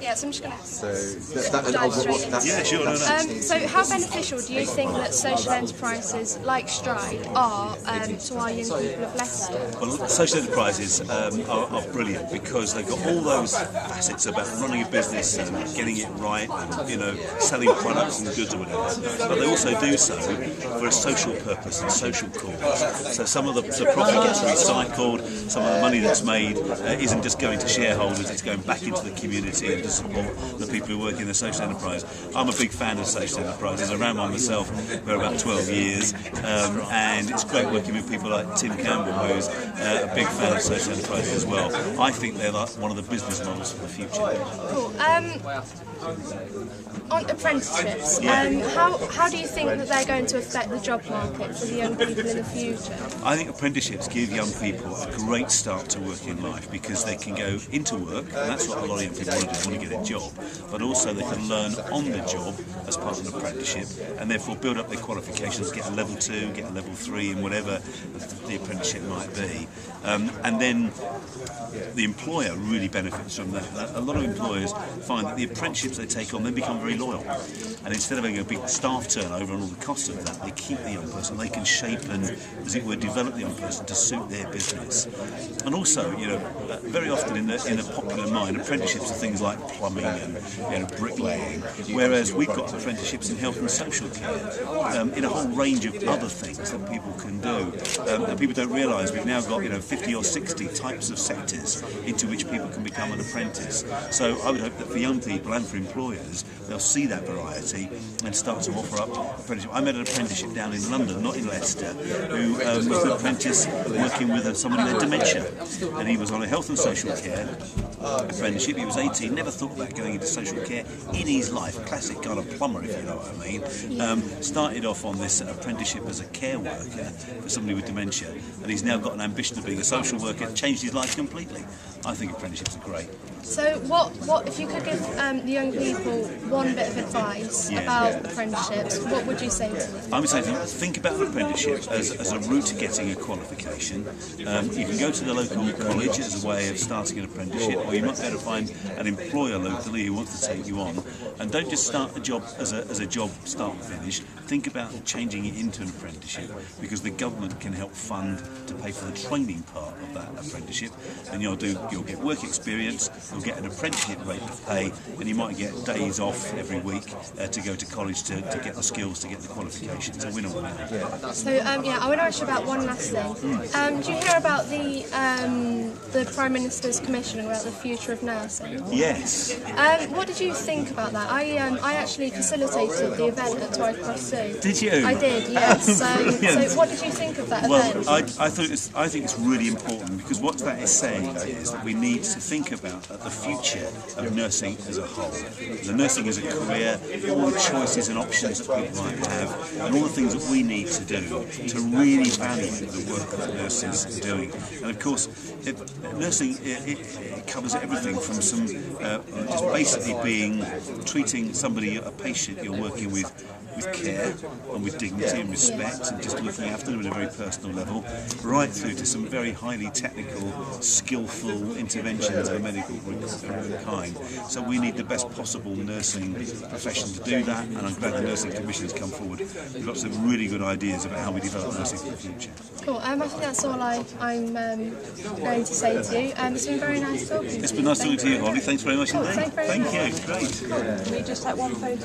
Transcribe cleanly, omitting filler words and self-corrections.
Yeah, so I'm just going to... So yeah, sure. No. So how beneficial do you think that social enterprises like Stride are to our young people of Leicester? Well, social enterprises are brilliant because they've got all those facets about running a business and getting it right and, selling products and goods or whatever. But they also do so for a social purpose and social cause. So some of the profit gets recycled, some of the money that's made isn't just going to shareholders, it's going back into the community and to support the people who work in the social enterprise. I'm a big fan of social enterprises. I ran one myself for about 12 years and it's great working with people like Tim Campbell, who's a big fan of social enterprises as well. I think they're like one of the business models for the future. Cool. On apprenticeships, how do you think that they're going to affect the job market for the young people in the future? I think apprenticeships give young people a great start to work in life because they can go into work, and that's what a lot of young people want to do, want to get a job, but also they can learn on the job as part of an apprenticeship and therefore build up their qualifications, get a level 2, get a level 3 in whatever the apprenticeship might be. And then the employer really benefits from that. A lot of employers find that the apprenticeships they take on then become very loyal, and instead of having a big staff turnover and all the costs of that, they keep the young person. They can shape and, as it were, develop the young person to suit their business. And also, very often in the popular mind, apprenticeships are things like plumbing and bricklaying, whereas we've got apprenticeships in health and social care, in a whole range of other things that people can do. And people don't realise we've now got 50 or 60 types of sectors into which people can become an apprentice. So I would hope that for young people and for employers, they'll see that variety and start to offer up apprenticeship. I made an apprenticeship down in London, not in Leicester, who was an apprentice working with someone who had dementia, and he was on a health and social care apprenticeship. He was 18, never thought about going into social care in his life, classic kind of plumber, if you know what I mean. Started off on this apprenticeship as a care worker for somebody with dementia, and he's now got an ambition of being a social worker, changed his life completely. I think apprenticeships are great. So what if you could give the young people one bit of advice about apprenticeships, what would you say to them? I would say to them, think about an apprenticeship as a route to getting a qualification. You can go to the local college as a way of starting an apprenticeship, or you might be able to find an employer locally who wants to take you on. And don't just start a job as a job start and finish. Think about changing it into an apprenticeship, because the government can help fund to pay for the training part of that apprenticeship, and you'll get work experience, you'll get an apprenticeship rate of pay, and you might get days off every week to go to college to get the skills, to get the qualifications. A win-win. So I want to ask you about one last thing. Do you hear about the Prime Minister's commission about the future of nursing? Yes. What did you think about that? I actually facilitated the event at Highcross Zoo. Did you? I did, yes. So what did you think of that event? Well, I think it's really important, because what that is saying is that we need to think about the future of nursing as a whole. The nursing as a career, all the choices and options that people might have, and all the things that we need to do to really value the work that nurses are doing. And of course, nursing it covers everything from some just basically treating somebody, a patient you're working with care and with dignity and respect, and just looking after them at a very personal level, right through to some very highly technical, skillful interventions of a medical kind. So we need the best possible nursing profession to do that, and I'm glad the Nursing Commission has come forward. We've got some really good ideas about how we develop nursing for the future. Cool. I think that's all I'm going to say to you. It's been very nice talking to you. It's been nice talking to you, Holly. Thanks very much indeed. Thank you. Great. Can we just have one photo?